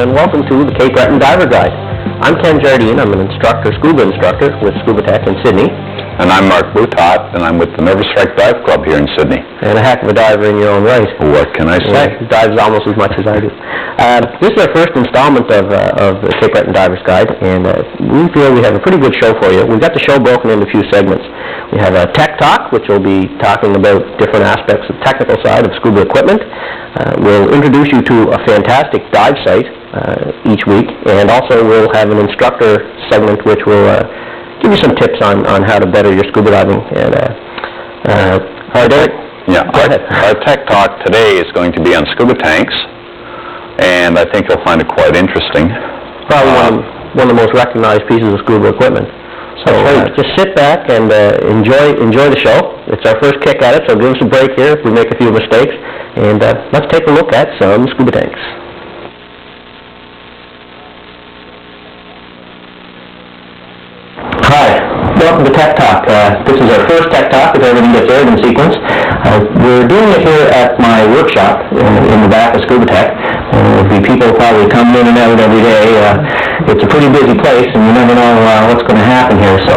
and welcome to the Cape Breton Diver Guide. I'm Ken Jardine. I'm an scuba instructor with Scuba Tech in Sydney. And I'm Mark Boutot, and I'm with the Nervous Wreck Dive Club here in Sydney. And a heck of a diver in your own right. What can I say? Yeah, dives almost as much as I do. This is our first installment of the Cape Breton Divers Guide, and we feel we have a pretty good show for you. We've got the show broken into a few segments. We have a Tech Talk, which will be talking about different aspects of the technical side of scuba equipment. We'll introduce you to a fantastic dive site each week, and also we'll have an instructor segment which will give you some tips on how to better your scuba diving. And Derek? Yeah, our Tech Talk today is going to be on scuba tanks, and I think you'll find it quite interesting. Probably one of the most recognized pieces of scuba equipment. So just sit back and enjoy the show. It's our first kick at it, so give us a break here if we make a few mistakes, and let's take a look at some scuba tanks. Hi, welcome to Tech Talk. This is our first Tech Talk, if everything gets aired in sequence. We're doing it here at my workshop in the back of Scuba Tech. There'll be people probably coming in and out every day. It's a pretty busy place, and you never know what's going to happen here, so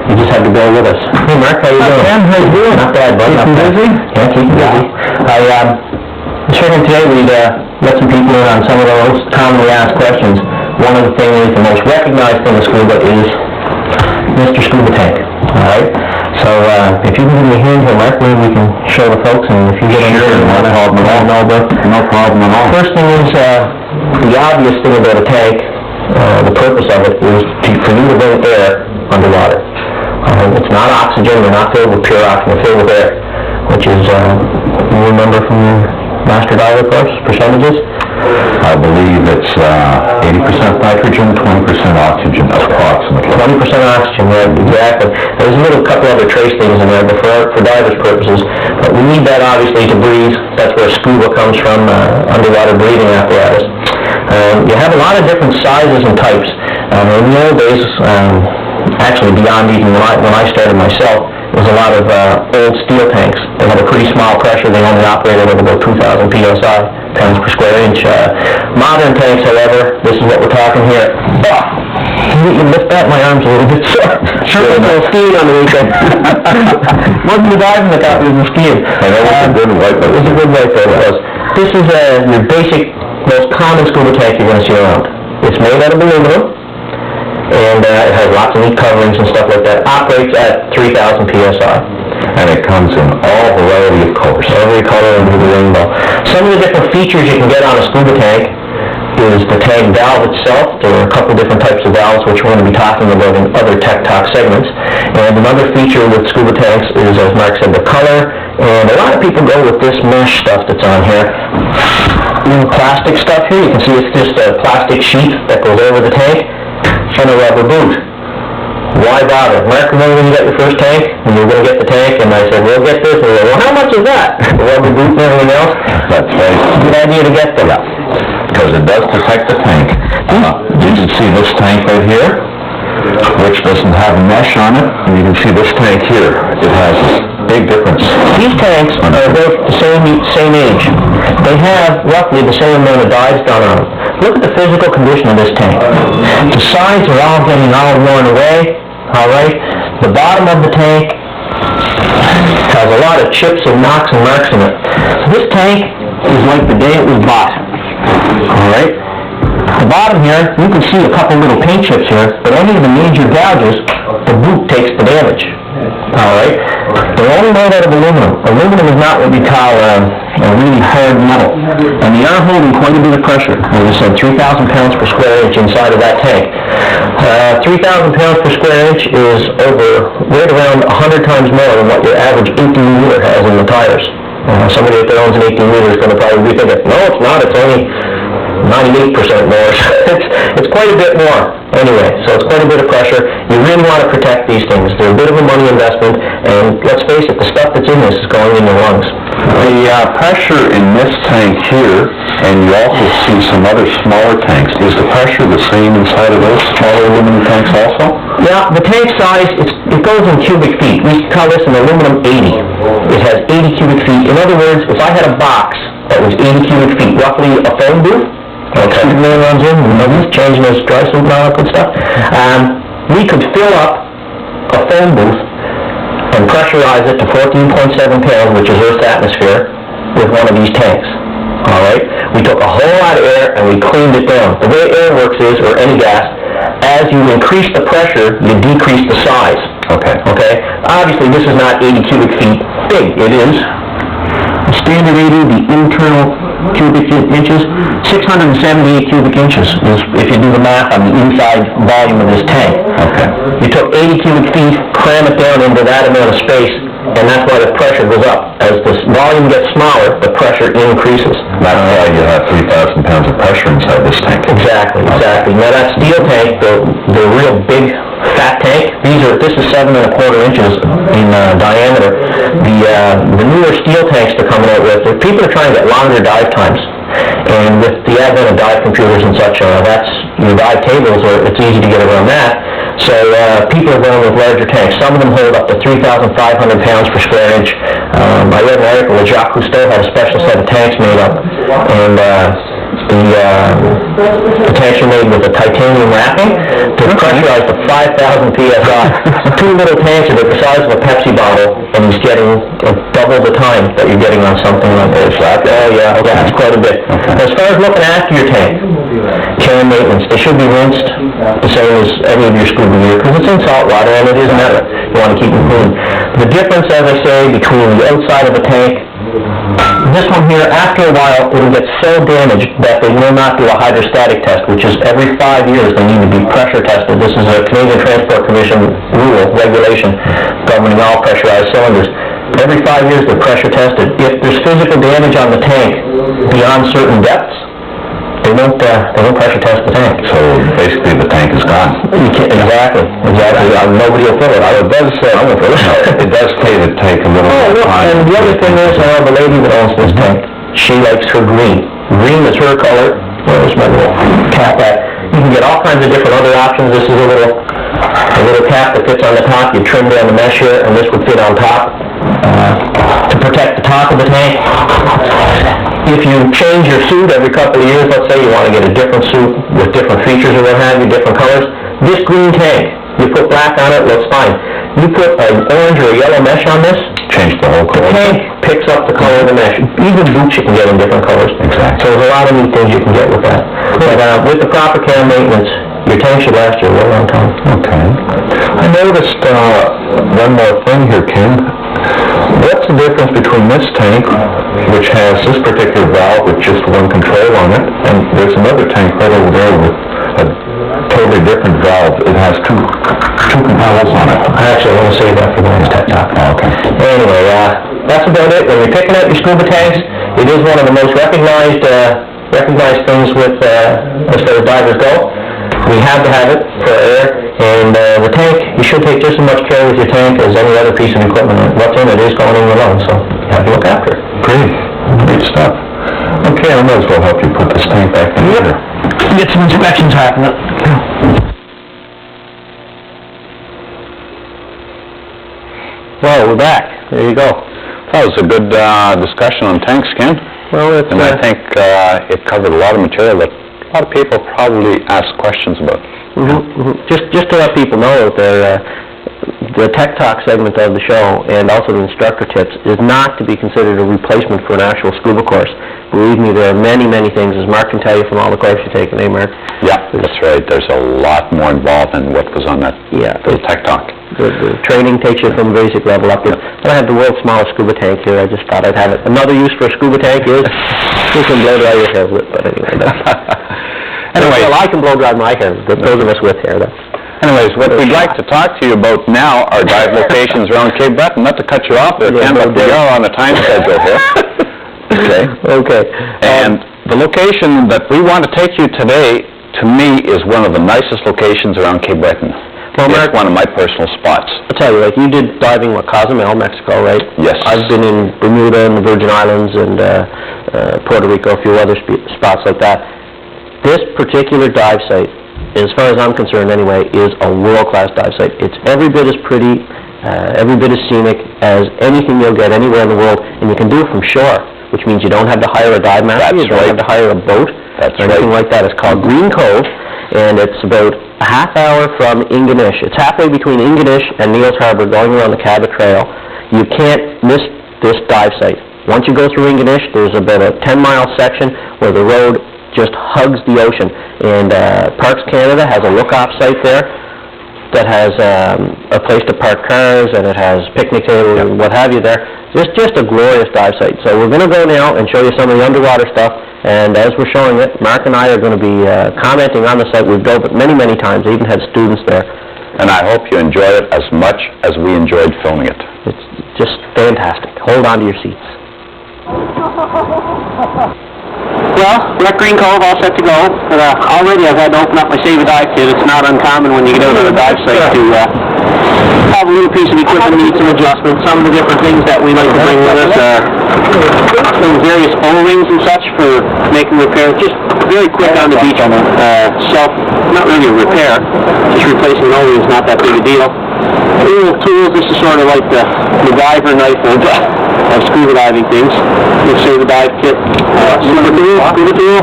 you just have to go with us. Hey, Mark, how you doing? Ken, how you doing? Not bad, bud. Keeping busy? Yeah, keeping busy. I was figuring today we'd let some people in on some of those commonly asked questions. One of the things, the most recognized thing of scuba is Mr. Scuba Tank. Alright? So, if you can give me a hand here, Mark, maybe we can show the folks, and if you get in here, no problem at all. No problem at all. First thing is, the obvious thing about a tank, the purpose of it is for you to bring air underwater. It's not oxygen, they're not filled with pure oxygen, they're filled with air, which is, you remember from your master diver course, percentages? I believe it's 80% nitrogen, 20% oxygen, approximately. 20% oxygen, right, exactly. There's a couple other trace things in there, but for divers' purposes. But we need that, obviously, to breathe. That's where scuba comes from, underwater breathing apparatus. You have a lot of different sizes and types. In the old days, actually beyond even when I started myself, there was a lot of old steel tanks. They had a pretty small pressure. They only operated at about 2,000 psi, pounds per square inch. Modern tanks, however, this is what we're talking here. Oh, you lift that? My arm's a little bit sore. Sure, a little skiing on the weekend. Wasn't the diving that got me, it was the skiing. That was a good white boat. It was a good white boat, it was. This is your basic, most common scuba tank you're going to see around. It's made out of aluminum, and it has lots of neat coverings and stuff like that. Operates at 3,000 psi. And it comes in all variety of colors. Every color under the rainbow. Some of the different features you can get on a scuba tank is the tank valve itself. There are a couple different types of valves, which we're going to be talking about in other Tech Talk segments. And another feature with scuba tanks is, as Mark said, the color. And a lot of people go with this mesh stuff that's on here. Plastic stuff here. You can see it's just a plastic sheet that goes over the tank and a rubber boot. Why bother? Mark, remember when you got your first tank? And you were going to get the tank, and I said, we'll get this. And we went, well, how much is that? The rubber boot and everything else? That's right. Good idea to get them. Because it does protect the tank. You can see this tank right here, which doesn't have a mesh on it, and you can see this tank here. It has a big difference. These tanks are both the same age. They have roughly the same amount of dives done on them. Look at the physical condition of this tank. The sides are all getting all worn away. All right. The bottom of the tank has a lot of chips and knocks and marks in it. So this tank is like the day it was bought. All right. The bottom here, you can see a couple little paint chips here, but any of the major gouges, the boot takes the damage. All right. They're only made out of aluminum. Aluminum is not what we call a really hard metal, and they are holding quite a bit of pressure. As I said, 3,000 pounds per square inch inside of that tank. 3,000 pounds per square inch is right around 100 times more than what your average 18-wheeler has in the tires. Somebody that owns an 18-wheeler is going to probably be thinking, no, it's not. It's only 98% more. It's quite a bit more. Anyway, so it's quite a bit of pressure. You really want to protect these things. They're a bit of a money investment, and let's face it, the stuff that's in this is going in your lungs. The pressure in this tank here, and you also see some other smaller tanks. Is the pressure the same inside of those smaller aluminum tanks also? Yeah, the tank size, it goes in cubic feet. We call this an aluminum 80. It has 80 cubic feet. In other words, if I had a box that was 80 cubic feet, roughly a phone booth, Okay. Superman runs in, he's changing his dry suit and all that good stuff. We could fill up a phone booth and pressurize it to 14.7 pounds, which is Earth's atmosphere, with one of these tanks. All right? We took a whole lot of air and we cleaned it down. The way air works is, or any gas, as you increase the pressure, you decrease the size. Okay. Okay? Obviously, this is not 80 cubic feet big. It is standard 80, the internal cubic inches, 678 cubic inches is, if you do the math on the inside volume of this tank. Okay. You took 80 cubic feet, cram it down into that amount of space, and that's why the pressure goes up. As the volume gets smaller, the pressure increases. That's why you have 3,000 pounds of pressure inside this tank. Exactly, exactly. Now that steel tank, the real big fat tank, this is 7 1/4 inches in diameter. The newer steel tanks they're coming out with, people are trying to get longer dive times. And with the advent of dive computers and such, that's your dive tables, it's easy to get around that. So people are going with larger tanks. Some of them hold up to 3,500 pounds per square inch. I read an article that Jacques Cousteau had a special set of tanks made up, and the tanks are made with a titanium wrapping to pressurize to 5,000 psi. 2 little tanks are the size of a Pepsi bottle, and he's getting double the time that you're getting on something like this. Oh yeah, that's quite a bit. As far as looking after your tank, care and maintenance, they should be rinsed the same as any of your scuba gear, because it's in salt water and it is metal. You want to keep them clean. The difference, as I say, between the outside of a tank, this one here, after a while, it'll get so damaged that they will not do a hydrostatic test, which is every 5 years they need to be pressure tested. This is a Canadian Transport Commission regulation governing all pressurized cylinders. Every 5 years they're pressure tested. If there's physical damage on the tank beyond certain depths, they won't pressure test the tank. So basically the tank is gone. Exactly. Nobody will fill it. It does take a little time. And the other thing is, the lady that owns this tank, she likes her green. Green is her color. Where's my little cap at? You can get all kinds of different other options. This is a little cap that fits on the top. You trim down the mesh here, and this would fit on top to protect the top of the tank. If you change your suit every couple of years, let's say you want to get a different suit with different features or what have you, different colors, this green tank, you put black on it, looks fine. You put an orange or a yellow mesh on this, change the whole color. The tank picks up the color of the mesh. Even boots you can get in different colors. Exactly. So there's a lot of neat things you can get with that. But with the proper care and maintenance, your tank should last you a long time. Okay. I noticed one more thing here, Ken. What's the difference between this tank, which has this particular valve with just one control on it, and there's another tank right over there with a totally different valve? It has two controls on it. Actually, I want to save that for the next tech talk. Okay. Anyway, that's about it. When you're picking up your scuba tanks, it is one of the most recognized things with as far as divers go. We have to have it for air, and the tank, you should take just as much care with your tank as any other piece of equipment. What's in it is going in your lungs, so you have to look after it. Great stuff. Okay, I might as well help you put this tank back in here. Get some inspections happening. Well, we're back. There you go. That was a good discussion on tanks, Ken. Well, and I think it covered a lot of material that a lot of people probably ask questions about. Just to let people know that the Tech Talk segment of the show and also the instructor tips is not to be considered a replacement for an actual scuba course. Believe me, there are many, many things, as Mark can tell you from all the courses you've taken, Mark? Yeah, that's right. There's a lot more involved than what was on that little Tech Talk. The training takes you from basic level up. And I have the world's smallest scuba tank here. I just thought I'd have it. Another use for a scuba tank is you can blow dry your hair with it, but anyway. Well, I can blow dry my hair. Those of us with hair, Anyways, what we'd like to talk to you about now are dive locations around Cape Breton. Not to cut you off there, Ken, but we are on a time schedule here. Okay. And the location that we want to take you today, to me, is one of the nicest locations around Cape Breton. Well, it's one of my personal spots. I'll tell you, like, you did diving, Cozumel, Mexico, right? Yes. I've been in Bermuda and the Virgin Islands and Puerto Rico, a few other spots like that. This particular dive site, as far as I'm concerned anyway, is a world-class dive site. It's every bit as pretty, every bit as scenic as anything you'll get anywhere in the world, and you can do it from shore, which means you don't have to hire a dive master, you don't have to hire a boat. or anything like that. It's called Green Cove, and it's about a half hour from Ingonish. It's halfway between Ingonish and Neils Harbor, going around the Cabot Trail. You can't miss this dive site. Once you go through Ingonish, there's about a 10-mile section where the road just hugs the ocean, and Parks Canada has a look-off site there that has a place to park cars, and it has picnic tables and what have you there. It's just a glorious dive site. So we're going to go now and show you some of the underwater stuff, and as we're showing it, Mark and I are going to be commenting on the site. We've built it many, many times. I even had students there. And I hope you enjoy it as much as we enjoyed filming it. It's just fantastic. Hold on to your seats. Well, we're at Green Cove, all set to go. But already I've had to open up my Save a Dive kit. It's not uncommon when you get out on a dive site to have a little piece of equipment need some adjustment. Some of the different things that we like to bring with us are some various O-rings and such for making repairs. Just very quick on the beach, not really a repair, just replacing an O-ring is not that big a deal. Little tools, this is sort of like the MacGyver knife of scuba diving things. We'll Save a Dive kit. Scuba tool.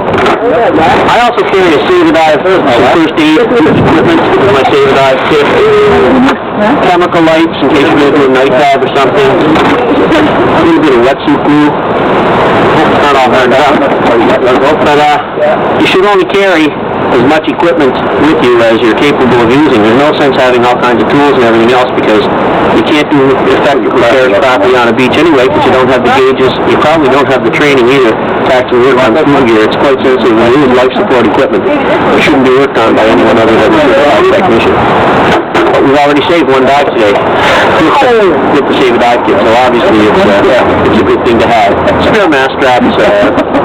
I also carry a Save a Dive first aid equipment with my Save a Dive kit. Chemical lights in case you're going to do a night dive or something. A little bit of wetsuit glue. Not all hard up. But you should only carry as much equipment with you as you're capable of using. There's no sense having all kinds of tools and everything else because you can't do effective repairs properly on a beach anyway because you don't have the gauges. You probably don't have the training either to actually work on scuba gear. It's quite sensitive when you use life support equipment. It shouldn't be worked on by anyone other than a dive technician. But we've already saved one dive today with the Save a Dive kit, so obviously it's a good thing to have. Spare mask straps,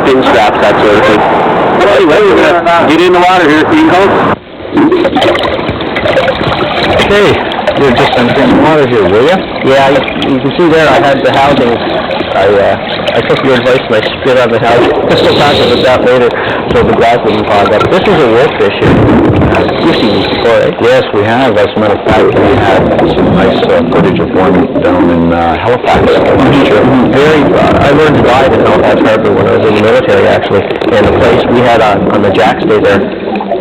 fin straps, that sort of thing. Well, anyway, we're going to get in the water here at Green Cove. Okay, you're just entering the water here, will you? Yeah, you can see there I had the housing. I took your advice and I spit on the housing. We'll talk about that later, so the glass wouldn't fog up. This is a wolffish here. You've seen this before, right? Yes, we have. As a matter of fact, we had some nice footage of one down in Halifax last year. I learned to dive in Halifax Harbor when I was in the military, actually. And the place we had on the Jack Stay there,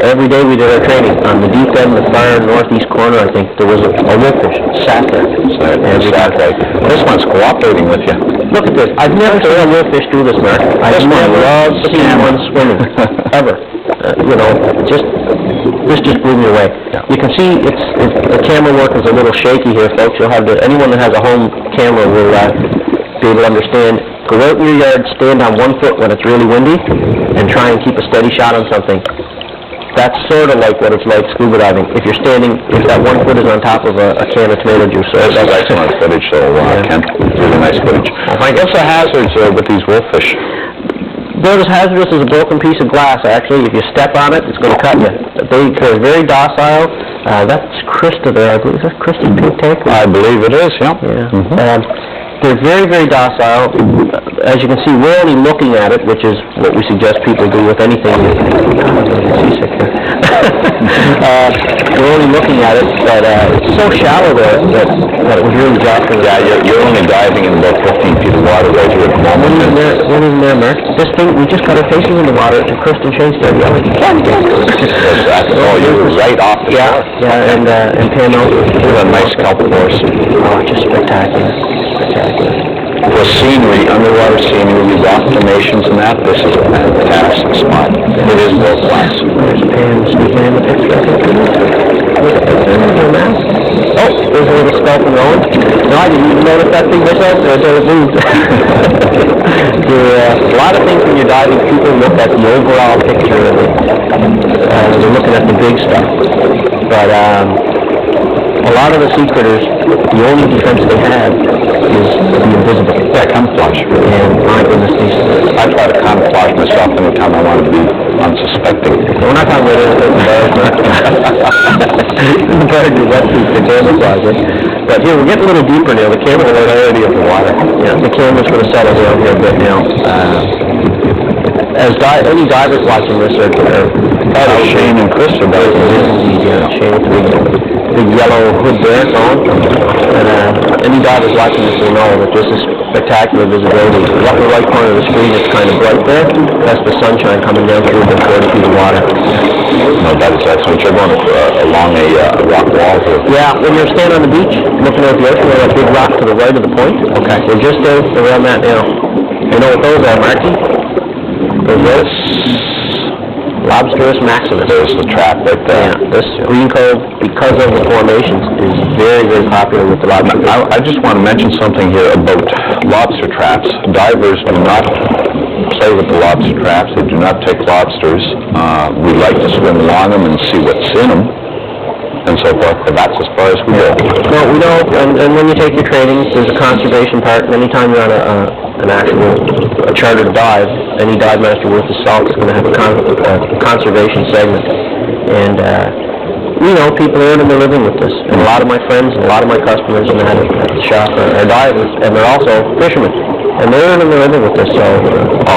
every day we did our training. On the deep end, the far northeast corner, I think, there was a wolffish sat there. This one's cooperating with you. Look at this. I've never seen a wolffish do this, Mark. I've never seen one swimming, ever. This just blew me away. You can see the camera work is a little shaky here, folks. Anyone that has a home camera will be able to understand. Go out in your yard, stand on 1 foot when it's really windy, and try and keep a steady shot on something. That's sort of like what it's like scuba diving. If that 1 foot is on top of a can of tomato juice. So that's excellent footage, Kent. Really nice footage. What's the hazards with these wolffish? They're as hazardous as a broken piece of glass, actually. If you step on it, it's going to cut you. They're very docile. That's Krista there, I believe. Is that Krista's pink tank? I believe it is, yeah. They're very, very docile. As you can see, we're only looking at it, which is what we suggest people do with anything. We're only looking at it, but it's so shallow there that it was really jostling. Yeah, you're only diving in about 15 feet of water right here at the moment. What is in there, Mark? This thing, we just got our faces in the water, and Kristen Shane's there yelling, you were right off the shore. Yeah, and Pam out. What a nice couple horse. Oh, just spectacular. For scenery, underwater scenery, these rock formations and that, this is a fantastic spot. It is world class. There's Pam sneaking in the picture. Oh, there's a little scalping going. No, I didn't even notice that thing myself until it moved. A lot of things when you're diving, people look at the overall picture of it. They're looking at the big stuff. But a lot of the sea critters, the only defense they have is the invisible. Yeah, camouflage. And my goodness, I try to camouflage myself anytime I want to be unsuspecting. We're not talking about anything embarrassment. Compared to wetsuit to camouflage it. But here, we're getting a little deeper now. The camera is already of the water. Yeah, the camera's going to settle down here a bit now. As any divers watching this are Shane and Chris are diving. Shane and big yellow hood there going. And any divers watching this will know that this is spectacular visibility. The upper right corner of the screen is kind of bright there. That's the sunshine coming down through the 40 feet of water. No, that is excellent. You're going along a rock wall here. Yeah, when you're standing on the beach, looking at the ocean, there's a big rock to the right of the point. Okay. We're just around that now. You know what those are, Marty? Those Lobsterus maximus. There's the trap right there. Yeah, this Green Cove, because of the formations, is very, very popular with the lobster. I just want to mention something here about lobster traps. Divers do not play with the lobster traps. They do not take lobsters. We like to swim along them and see what's in them, and so forth, but that's as far as we go. No, we don't, and when you take your training, there's a conservation part, and anytime you're on an actual chartered dive, any dive master worth his salt is going to have a conservation segment. And, people earn their living with this. And a lot of my friends and a lot of my customers in that at the shop are divers, and they're also fishermen. And they're earning their living with this, so...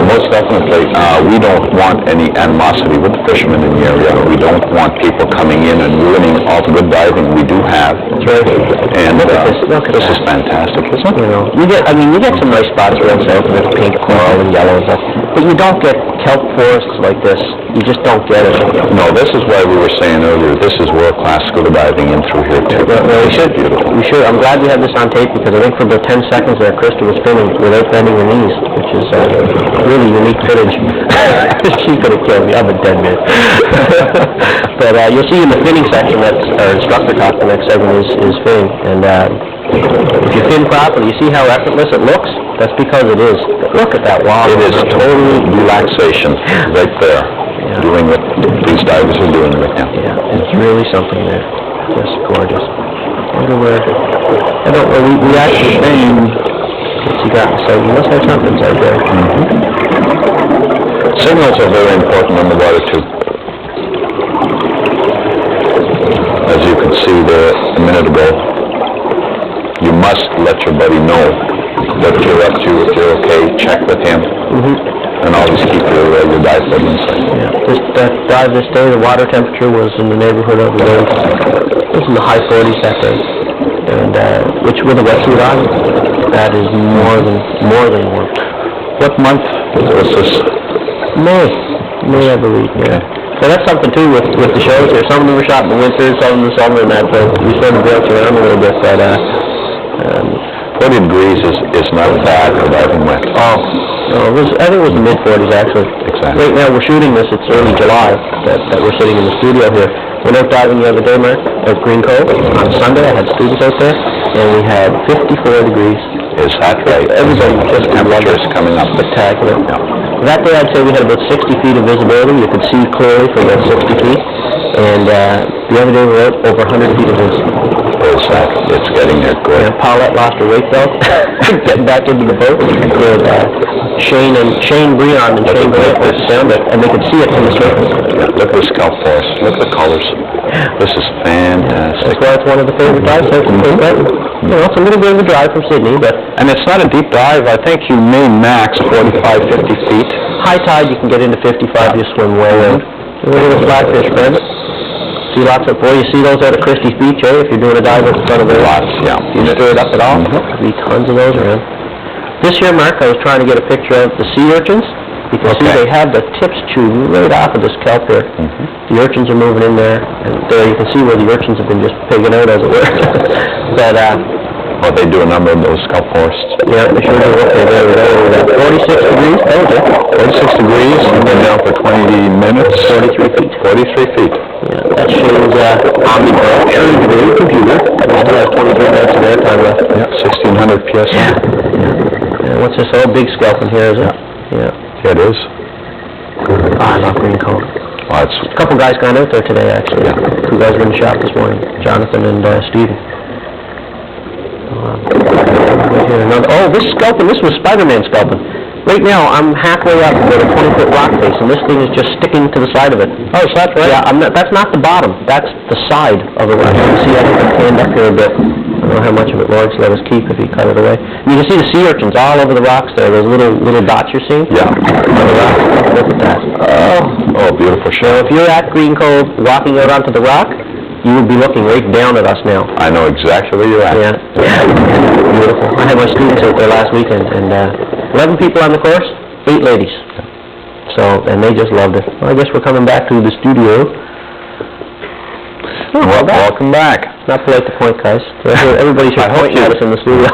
most definitely. We don't want any animosity with the fishermen in the area. We don't want people coming in and ruining all the good diving we do have. That's right. And look at this is fantastic, isn't it? You get some nice spots around south with pink, coral, and yellow and stuff, but you don't get kelp forests like this. You just don't get it. No, this is why we were saying earlier, this is world-class scuba diving in through here, too. Well, we should. We should. I'm glad we have this on tape, because I think for about 10 seconds there, Krista was filming without bending her knees, which is really unique footage. She could have killed me. I'm a dead man. But you'll see in the finning section that our instructor talk, the next segment is finning. And if you fin properly, you see how effortless it looks? That's because it is. Look at that wall. It is total relaxation right there, doing what these divers are doing right now. Yeah, it's really something there. Just gorgeous. I wonder where... I don't know. We actually fin... You got, so you must have something right there. Signals are very important in the water too. As you can see there a minute ago, you must let your buddy know what you're up to, if you're okay, check with him, and always keep your dive buddy in sight. Yeah, that dive this day, the water temperature was in the neighborhood of it was in the high 40s that day. And which with a wetsuit on, that is more than warm. What month was this? May, I believe. Yeah. So that's something too with the shows here. Some of them were shot in the winter, some in the summer, and that. So we sort of bounced around a little bit. But 40 degrees is not bad for diving wet. No, I think it was the mid-40s actually. Exactly. Right now we're shooting this. It's early July that we're sitting in the studio here. Went out diving the other day, Mark, at Green Cove. On Sunday, I had students out there, and we had 54 degrees. Is that right? Everybody just temperatures coming up. Spectacular. That day, I'd say we had about 60 feet of visibility. You could see clearly for about 60 feet. And the other day, we were out over 100 feet of visibility. It's getting there good. And Paulette lost her weight belt, getting back into the boat with Shane Breon and Shane Grant went down there, and they could see it from the surface. Yeah, look at the scalp forest. Look at the colors. This is fantastic. That's why it's one of the favorite dive sites in Quebec. It's a little bit of a drive from Sydney, but... And it's not a deep dive. I think you may max 45, 50 feet. High tide, you can get into 55, you swim way out. Look at the flatfish, friends. See lots of, you see those out of Christie's Beach, eh? If you're doing a dive at the front of the lots, you stir it up at all, there'll be tons of those around. This year, Mark, I was trying to get a picture of the sea urchins. You can see they have the tips chewed right off of this kelp here. The urchins are moving in there, and there you can see where the urchins have been just pigging out, as it were. But, they do a number of those scalp forests. Yeah, they sure do. Okay, there we go. 46 degrees, 46 degrees, and then down for 20 minutes. 43 feet. 43 feet. Yeah, that shows on the computer. It still has 23 minutes of airtime left. Yeah, 1600 PSI. Yeah, what's this old big scalp in here, is it? Yeah, it is. I love Green Cove. Well, a couple guys gone out there today, actually. Two guys were in the shop this morning, Jonathan and Stephen. This scalping, this was Spider-Man scalping. Right now, I'm halfway up with a 20-foot rock face, and this thing is just sticking to the side of it. Oh, so that's right? Yeah, that's not the bottom. That's the side of the rock. You can see I can stand up here a bit. I don't know how much of it Lord's let us keep if he cut it away. And you can see the sea urchins all over the rocks there, those little dots you're seeing. Yeah. On the rocks. Look at that. Oh, beautiful So if you're at Green Cove walking out onto the rock, you would be looking right down at us now. I know exactly where you're at. Yeah. Beautiful. I had my students out there last weekend, and 11 people on the course, 8 ladies. So, and they just loved it. Well, I guess we're coming back to the studio. Well, welcome back. Not polite to point, guys. Everybody should point at us in the studio.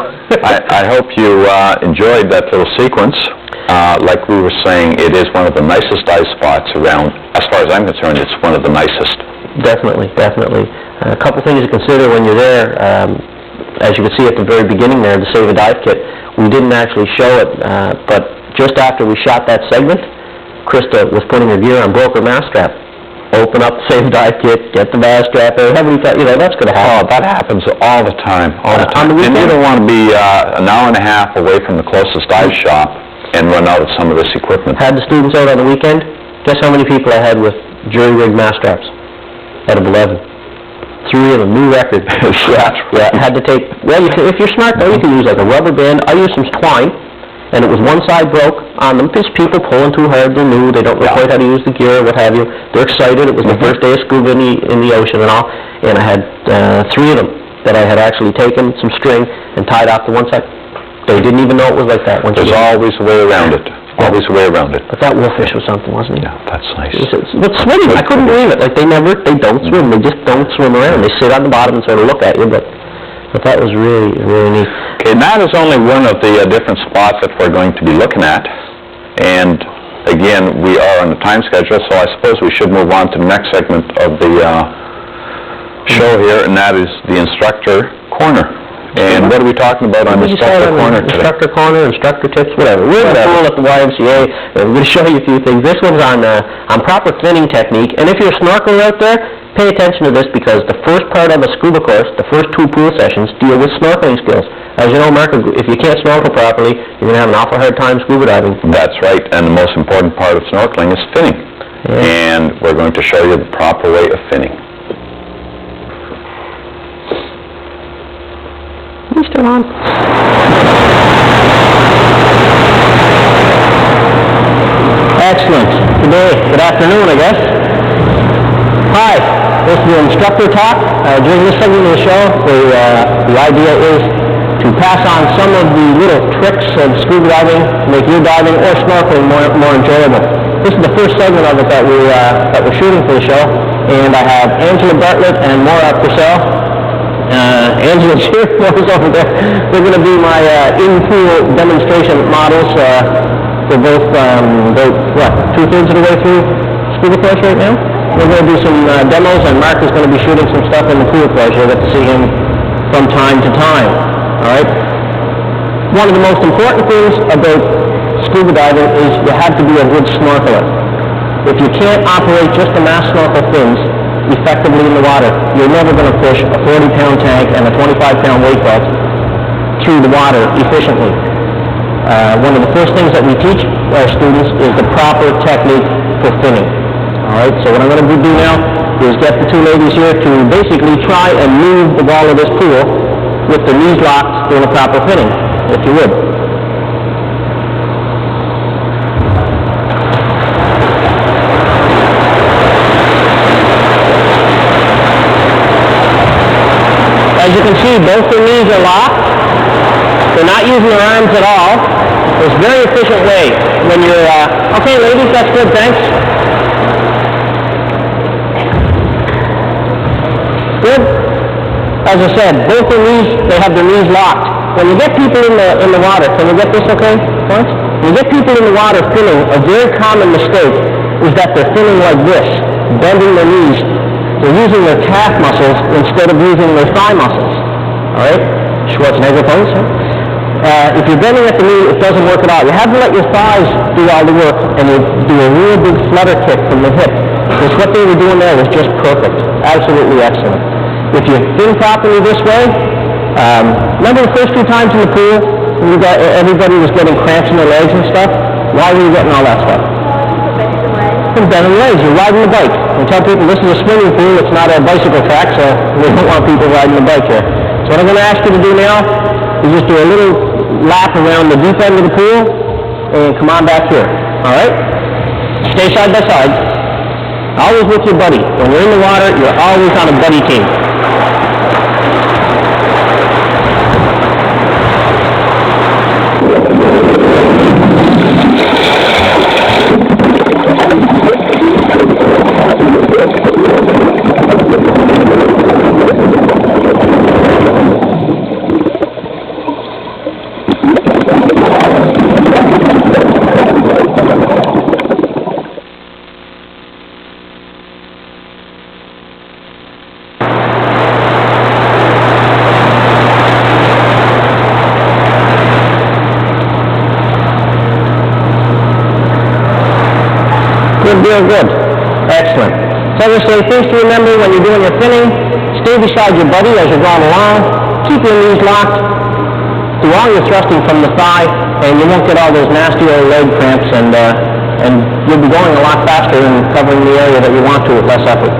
I hope you enjoyed that little sequence. Like we were saying, it is one of the nicest dive spots around. As far as I'm concerned, it's one of the nicest. Definitely, definitely. A couple things to consider when you're there. As you can see at the very beginning there, the Save a Dive kit, we didn't actually show it, but just after we shot that segment, Krista was putting her gear on, broke her mast strap. Open up the Save a Dive kit, get the mast strap there. That's going to happen. Oh, that happens all the time, all the time. And you don't want to be an hour and a half away from the closest dive shop and run out of some of this equipment. Had the students out on the weekend. Guess how many people I had with jury-rig mast straps? Out of 11. 3 of them, new record. Yeah, had to take, well, if you're smart though, you can use like a rubber band. I used some twine, and it was one side broke on them, because people pulling too hard, they're new, they don't know quite how to use the gear, what have you. They're excited, it was the first day of scuba in the ocean and all, and I had 3 of them that I had actually taken some string and tied off to one side. They didn't even know it was like that. There's always a way around it. Always a way around it. But that wolffish was something, wasn't it? Yeah, that's nice. But swimming, I couldn't believe it. Like, they don't swim. They just don't swim around. They sit on the bottom and sort of look at you, but that was really, really neat. Okay, and that is only one of the different spots that we're going to be looking at. And, again, we are on the time schedule, so I suppose we should move on to the next segment of the show here, and that is the instructor corner. And what are we talking about on instructor corner today? Instructor corner, instructor tips, whatever. We're in the pool at the YMCA. We're going to show you a few things. This one's on proper thinning technique. And if you're a snorkeler out there, pay attention to this, because the first part of a scuba course, the first 2 pool sessions, deal with snorkeling skills. As you know, Mark, if you can't snorkel properly, you're going to have an awful hard time scuba diving. That's right, and the most important part of snorkeling is finning. Yeah. And we're going to show you the proper way of finning. Are you still on? Excellent. Good afternoon, I guess. Hi, this is the instructor talk. During this segment of the show, the idea is to pass on some of the little tricks of scuba diving, make your diving or snorkeling more enjoyable. This is the first segment of it that we're shooting for the show, and I have Angela Bartlett and Maura Purcell. Angela here, Maura's over there. They're going to be my in-pool demonstration models. They're both, about 2/3 of the way through scuba course right now. We're going to do some demos, and Mark is going to be shooting some stuff in the pool course. You'll get to see him from time to time. All right? One of the most important things about scuba diving is you have to be a good snorkeler. If you can't operate just the mass snorkel fins effectively in the water, you're never going to push a 40-pound tank and a 25-pound weight belt through the water efficiently. One of the first things that we teach our students is the proper technique for finning. All right, so what I'm going to do now is get the 2 ladies here to basically try and move the wall of this pool with the knees locked doing a proper finning, if you would. As you can see, both their knees are locked. They're not using their arms at all. It's a very efficient way when you're, okay ladies, that's good, thanks. Good. As I said, both their knees, they have their knees locked. When you get people in the water, can we get this okay? What? When you get people in the water finning, a very common mistake is that they're finning like this, bending their knees. They're using their calf muscles instead of using their thigh muscles. All right? Schwarzenegger pose. If you're bending at the knee, it doesn't work at all. You have to let your thighs do all the work, and you do a real big flutter kick from the hip. Because what they were doing there was just perfect. Absolutely excellent. If you fin properly this way, remember the first 2 times in the pool, everybody was getting cramps in their legs and stuff? Why were you getting all that stuff? From bending legs. You're riding the bike. We tell people this is a swimming pool, it's not a bicycle track, so we don't want people riding the bike here. So what I'm going to ask you to do now is just do a little lap around the deep end of the pool and come on back here. All right? Stay side by side. Always with your buddy. When you're in the water, you're always on a buddy team. Real good. Excellent. So there's some things to remember when you're doing your pinning. Stay beside your buddy as you're going along. Keep your knees locked. Do all your thrusting from the thigh, and you won't get all those nasty old leg cramps, and you'll be going a lot faster and covering the area that you want to with less effort.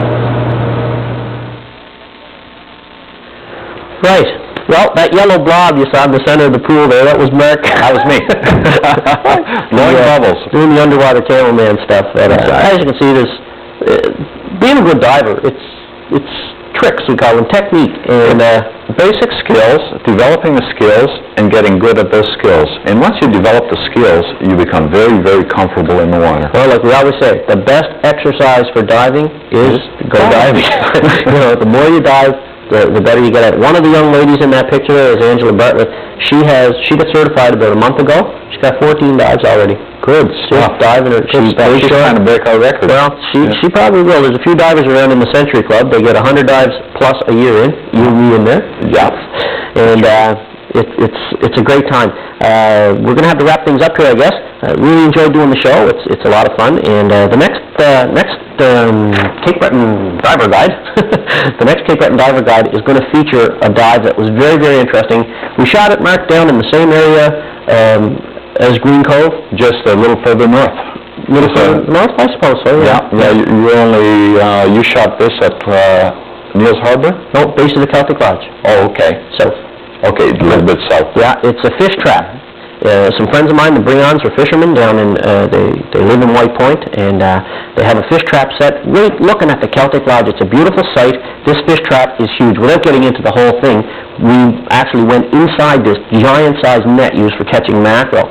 Right. Well, that yellow blob you saw in the center of the pool there, that was Mark. That was me. Blowing bubbles. Doing the underwater cameraman stuff. And, as you can see, being a good diver, it's tricks, we call them, technique. And basic skills, developing the skills, and getting good at those skills. And once you develop the skills, you become very, very comfortable in the water. Well, like we always say, the best exercise for diving is go diving. You know, the more you dive, the better you get at it. One of the young ladies in that picture is Angela Bartlett. She got certified about a month ago. She's got 14 dives already. Good stuff. Diving her. She's trying to break our record. Well, she probably will. There's a few divers around in the Century Club. They get 100 dives plus a year in. You'll be in there. Yeah. And it's a great time. We're going to have to wrap things up here, I guess. I really enjoyed doing the show. It's a lot of fun. And the next Cape Breton Diver Guide, the next Cape Breton Diver Guide is going to feature a dive that was very, very interesting. We shot it, Mark, down in the same area as Green Cove. Just a little further north. Little further north, I suppose so, yeah. You shot this at Neil's Harbor? No, base of the Celtic Lodge. Oh, okay. So, okay, a little bit south. Yeah, it's a fish trap. Some friends of mine, the Brions, are fishermen down in, they live in White Point, and they have a fish trap set right looking at the Celtic Lodge. It's a beautiful sight. This fish trap is huge. Without getting into the whole thing, we actually went inside this giant-sized net used for catching mackerel.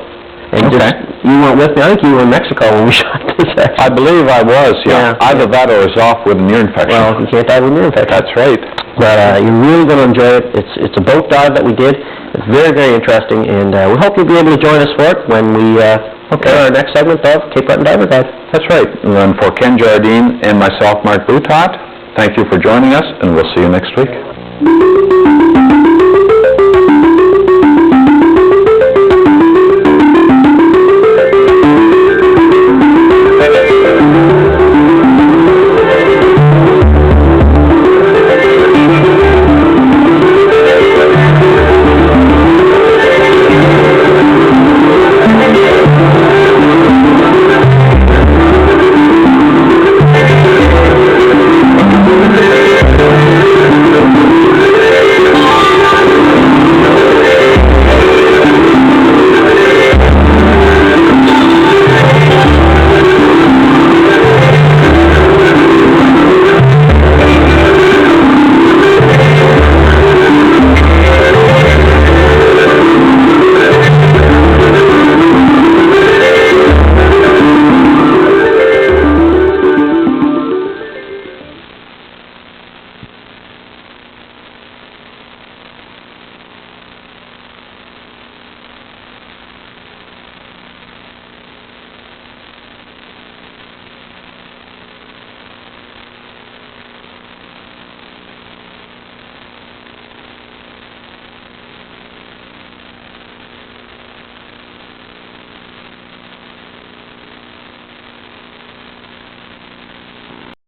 And you weren't with me. I think you were in Mexico when we shot this. I believe I was, yeah. Either that or I was off with an ear infection. Well, you can't dive with an ear infection. That's right. But you're really going to enjoy it. It's a boat dive that we did. It's very, very interesting, and we hope you'll be able to join us for it when we air our next segment of Cape Breton Diver Guide. That's right. And for Ken Jardine and myself, Mark Boutot, thank you for joining us, and we'll see you next week.